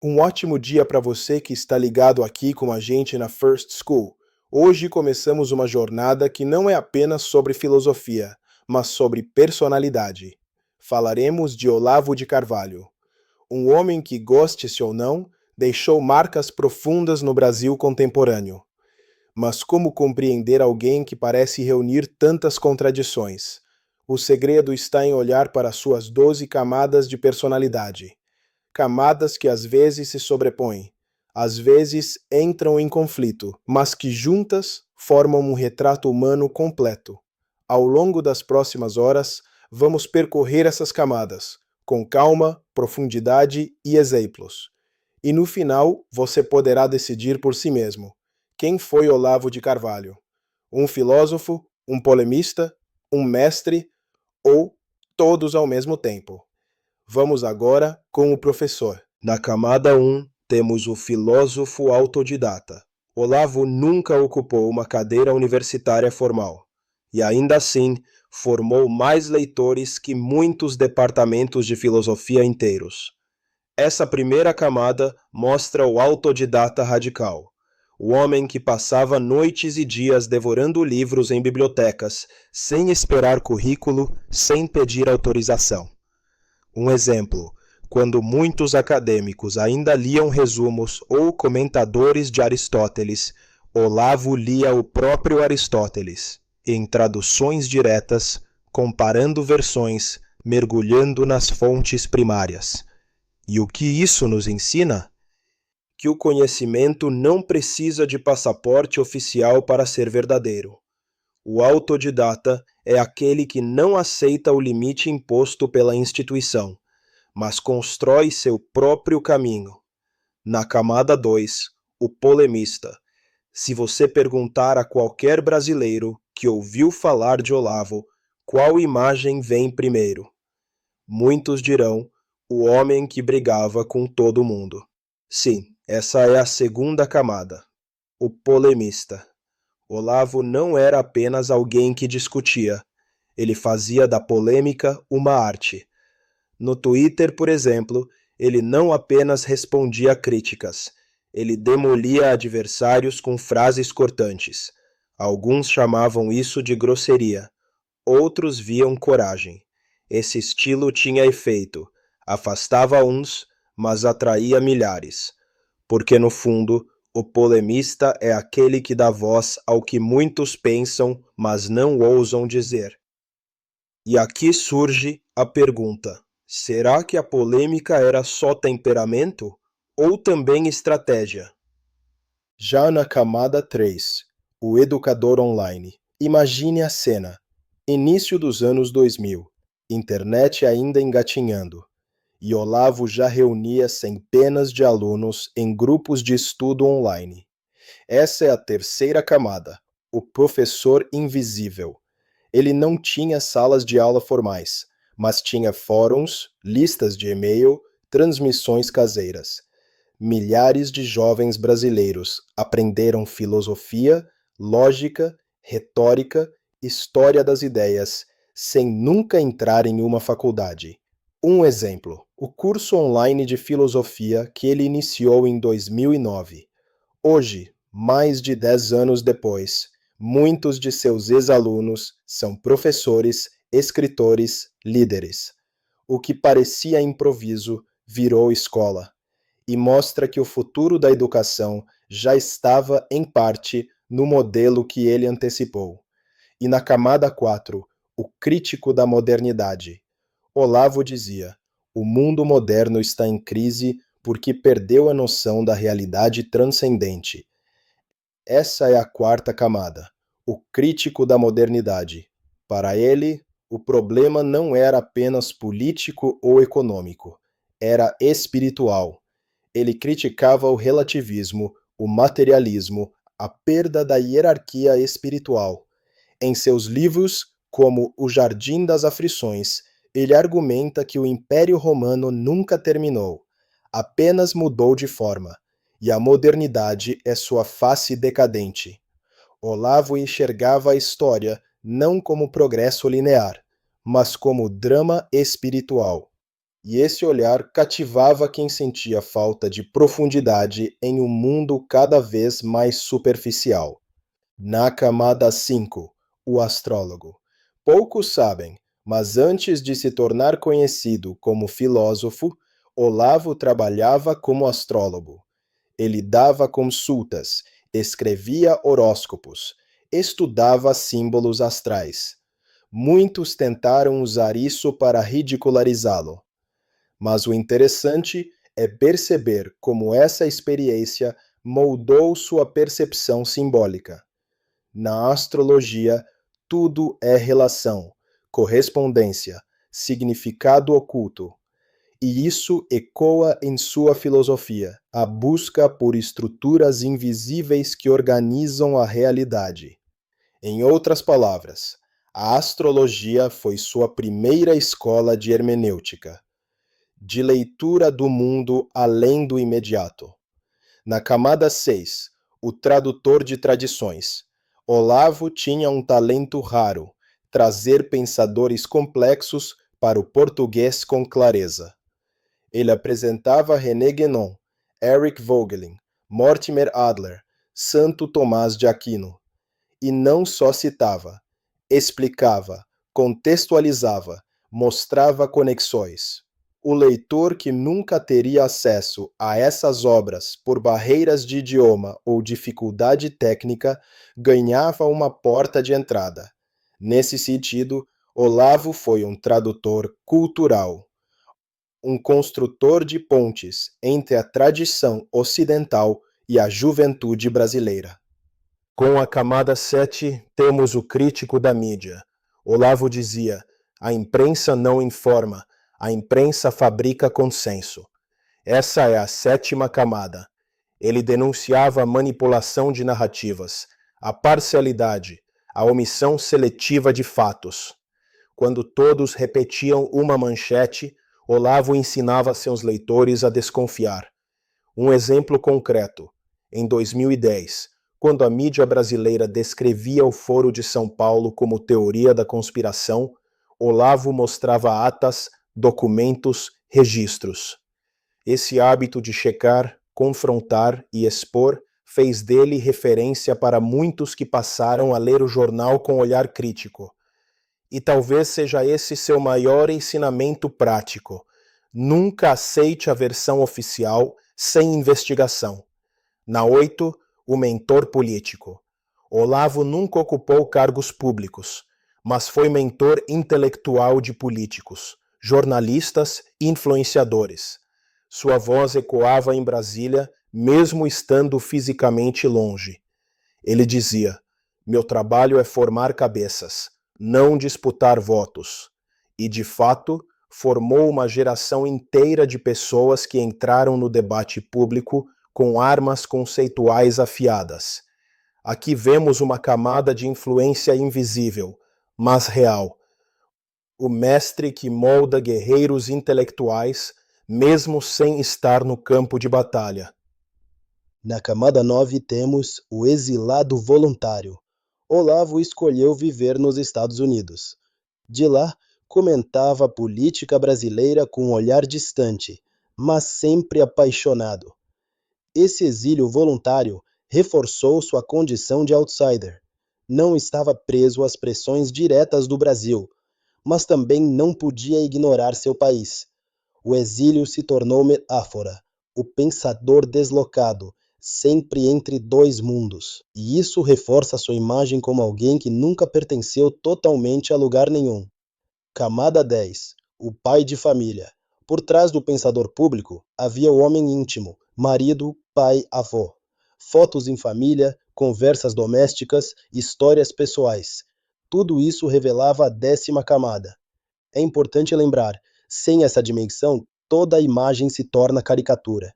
Um ótimo dia para você que está ligado aqui com a gente na First School. Hoje começamos uma jornada que não é apenas sobre filosofia, mas sobre personalidade. Falaremos de Olavo de Carvalho, um homem que, goste-se ou não, deixou marcas profundas no Brasil contemporâneo. Mas como compreender alguém que parece reunir tantas contradições? O segredo está em olhar para suas 12 camadas de personalidade. Camadas que às vezes se sobrepõem, às vezes entram em conflito, mas que juntas formam um retrato humano completo. Ao longo das próximas horas, vamos percorrer essas camadas, com calma, profundidade e exemplos. E no final, você poderá decidir por si mesmo. Quem foi Olavo de Carvalho? Um filósofo, um polemista, um mestre ou todos ao mesmo tempo? Vamos agora com o professor. Na camada 1, temos o filósofo autodidata. Olavo nunca ocupou uma cadeira universitária formal, e ainda assim formou mais leitores que muitos departamentos de filosofia inteiros. Essa primeira camada mostra o autodidata radical, o homem que passava noites e dias devorando livros em bibliotecas, sem esperar currículo, sem pedir autorização. Um exemplo, quando muitos acadêmicos ainda liam resumos ou comentadores de Aristóteles, Olavo lia o próprio Aristóteles, em traduções diretas, comparando versões, mergulhando nas fontes primárias. E o que isso nos ensina? Que o conhecimento não precisa de passaporte oficial para ser verdadeiro. O autodidata é aquele que não aceita o limite imposto pela instituição, mas constrói seu próprio caminho. Na camada 2, o polemista. Se você perguntar a qualquer brasileiro que ouviu falar de Olavo, qual imagem vem primeiro? Muitos dirão, o homem que brigava com todo mundo. Sim, essa é a segunda camada, o polemista. Olavo não era apenas alguém que discutia, ele fazia da polêmica uma arte. No Twitter, por exemplo, ele não apenas respondia a críticas, ele demolia adversários com frases cortantes. Alguns chamavam isso de grosseria, outros viam coragem. Esse estilo tinha efeito, afastava uns, mas atraía milhares, porque no fundo, o polemista é aquele que dá voz ao que muitos pensam, mas não ousam dizer. E aqui surge a pergunta: será que a polêmica era só temperamento ou também estratégia? Já na camada 3, o educador online. Imagine a cena. Início dos anos 2000, internet ainda engatinhando, e Olavo já reunia centenas de alunos em grupos de estudo online. Essa é a terceira camada, o professor invisível. Ele não tinha salas de aula formais, mas tinha fóruns, listas de e-mail, transmissões caseiras. Milhares de jovens brasileiros aprenderam filosofia, lógica, retórica, história das ideias, sem nunca entrar em uma faculdade. Um exemplo, o curso online de filosofia que ele iniciou em 2009. Hoje, mais de 10 anos depois, muitos de seus ex-alunos são professores, escritores, líderes. O que parecia improviso virou escola e mostra que o futuro da educação já estava, em parte, no modelo que ele antecipou. E na camada 4, o crítico da modernidade. Olavo dizia: o mundo moderno está em crise porque perdeu a noção da realidade transcendente. Essa é a quarta camada, o crítico da modernidade. Para ele, o problema não era apenas político ou econômico, era espiritual. Ele criticava o relativismo, o materialismo, a perda da hierarquia espiritual. Em seus livros, como O Jardim das Aflições, ele argumenta que o Império Romano nunca terminou, apenas mudou de forma, e a modernidade é sua face decadente. Olavo enxergava a história não como progresso linear, mas como drama espiritual. E esse olhar cativava quem sentia falta de profundidade em um mundo cada vez mais superficial. Na camada 5, o astrólogo. Poucos sabem, mas antes de se tornar conhecido como filósofo, Olavo trabalhava como astrólogo. Ele dava consultas, escrevia horóscopos, estudava símbolos astrais. Muitos tentaram usar isso para ridicularizá-lo. Mas o interessante é perceber como essa experiência moldou sua percepção simbólica. Na astrologia, tudo é relação, correspondência, significado oculto. E isso ecoa em sua filosofia, a busca por estruturas invisíveis que organizam a realidade. Em outras palavras, a astrologia foi sua primeira escola de hermenêutica, de leitura do mundo além do imediato. Na camada 6, o tradutor de tradições. Olavo tinha um talento raro, trazer pensadores complexos para o português com clareza. Ele apresentava René Guénon, Eric Voegelin, Mortimer Adler, Santo Tomás de Aquino. E não só citava, explicava, contextualizava, mostrava conexões. O leitor que nunca teria acesso a essas obras por barreiras de idioma ou dificuldade técnica ganhava uma porta de entrada. Nesse sentido, Olavo foi um tradutor cultural, um construtor de pontes entre a tradição ocidental e a juventude brasileira. Com a camada 7, temos o crítico da mídia. Olavo dizia: a imprensa não informa, a imprensa fabrica consenso. Essa é a sétima camada. Ele denunciava a manipulação de narrativas, a parcialidade, a omissão seletiva de fatos. Quando todos repetiam uma manchete, Olavo ensinava seus leitores a desconfiar. Um exemplo concreto. Em 2010, quando a mídia brasileira descrevia o Foro de São Paulo como teoria da conspiração, Olavo mostrava atas, documentos, registros. Esse hábito de checar, confrontar e expor fez dele referência para muitos que passaram a ler o jornal com olhar crítico. E talvez seja esse seu maior ensinamento prático. Nunca aceite a versão oficial sem investigação. Na 8, o mentor político. Olavo nunca ocupou cargos públicos, mas foi mentor intelectual de políticos, jornalistas e influenciadores. Sua voz ecoava em Brasília, mesmo estando fisicamente longe. Ele dizia: meu trabalho é formar cabeças, não disputar votos. E, de fato, formou uma geração inteira de pessoas que entraram no debate público com armas conceituais afiadas. Aqui vemos uma camada de influência invisível, mas real. O mestre que molda guerreiros intelectuais, mesmo sem estar no campo de batalha. Na camada 9 temos o exilado voluntário. Olavo escolheu viver nos Estados Unidos. De lá, comentava a política brasileira com um olhar distante, mas sempre apaixonado. Esse exílio voluntário reforçou sua condição de outsider. Não estava preso às pressões diretas do Brasil, mas também não podia ignorar seu país. O exílio se tornou metáfora, o pensador deslocado, sempre entre dois mundos. E isso reforça sua imagem como alguém que nunca pertenceu totalmente a lugar nenhum. Camada 10. O pai de família. Por trás do pensador público havia o homem íntimo, marido, pai, avô. Fotos em família, conversas domésticas, histórias pessoais. Tudo isso revelava a 10ª camada. É importante lembrar, sem essa dimensão, toda a imagem se torna caricatura.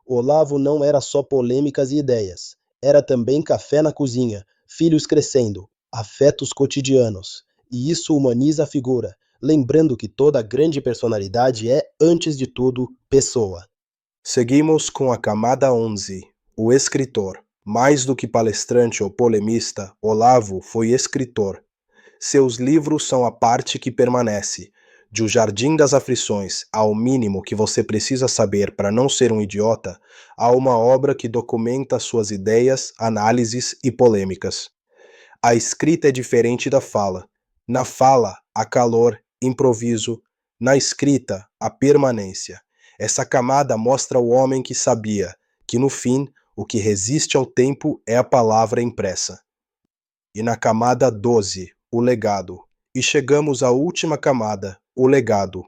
Olavo não era só polêmicas e ideias. Era também café na cozinha, filhos crescendo, afetos cotidianos. E isso humaniza a figura, lembrando que toda grande personalidade é, antes de tudo, pessoa. Seguimos com a camada 11, o escritor. Mais do que palestrante ou polemista, Olavo foi escritor. Seus livros são a parte que permanece. De O Jardim das Aflições ao Mínimo que você precisa saber para não ser um idiota, há uma obra que documenta suas ideias, análises e polêmicas. A escrita é diferente da fala. Na fala, há calor, improviso. Na escrita, há permanência. Essa camada mostra o homem que sabia que, no fim, o que resiste ao tempo é a palavra impressa. E na camada 12, o legado. E chegamos à última camada, o legado.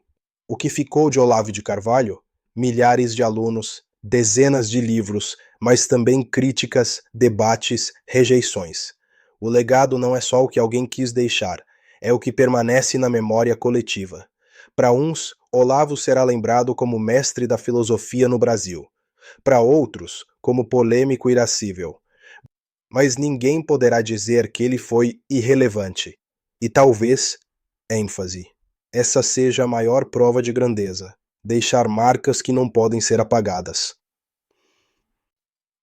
O que ficou de Olavo de Carvalho? Milhares de alunos, dezenas de livros, mas também críticas, debates, rejeições. O legado não é só o que alguém quis deixar, é o que permanece na memória coletiva. Para uns, Olavo será lembrado como mestre da filosofia no Brasil. Para outros, como polêmico irascível. Mas ninguém poderá dizer que ele foi irrelevante. E talvez, ênfase, essa seja a maior prova de grandeza, deixar marcas que não podem ser apagadas.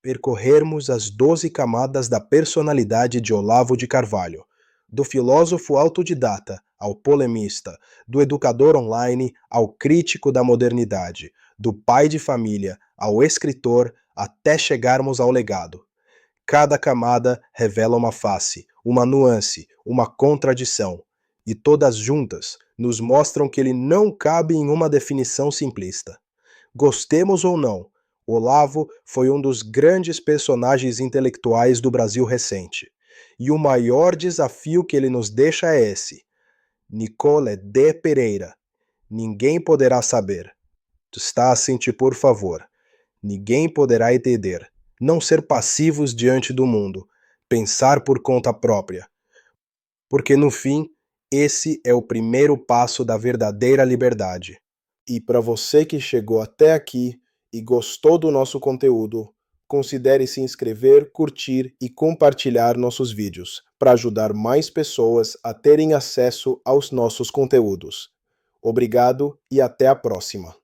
Percorrermos as 12 camadas da personalidade de Olavo de Carvalho, do filósofo autodidata ao polemista, do educador online ao crítico da modernidade, do pai de família ao escritor, até chegarmos ao legado. Cada camada revela uma face, uma nuance, uma contradição, e todas juntas nos mostram que ele não cabe em uma definição simplista. Gostemos ou não, Olavo foi um dos grandes personagens intelectuais do Brasil recente. E o maior desafio que ele nos deixa é esse. Nicole D. Pereira. Ninguém poderá saber. Está assim, por favor. Ninguém poderá entender. Não ser passivos diante do mundo. Pensar por conta própria. Porque no fim, esse é o primeiro passo da verdadeira liberdade. E para você que chegou até aqui e gostou do nosso conteúdo, considere se inscrever, curtir e compartilhar nossos vídeos para ajudar mais pessoas a terem acesso aos nossos conteúdos. Obrigado e até a próxima.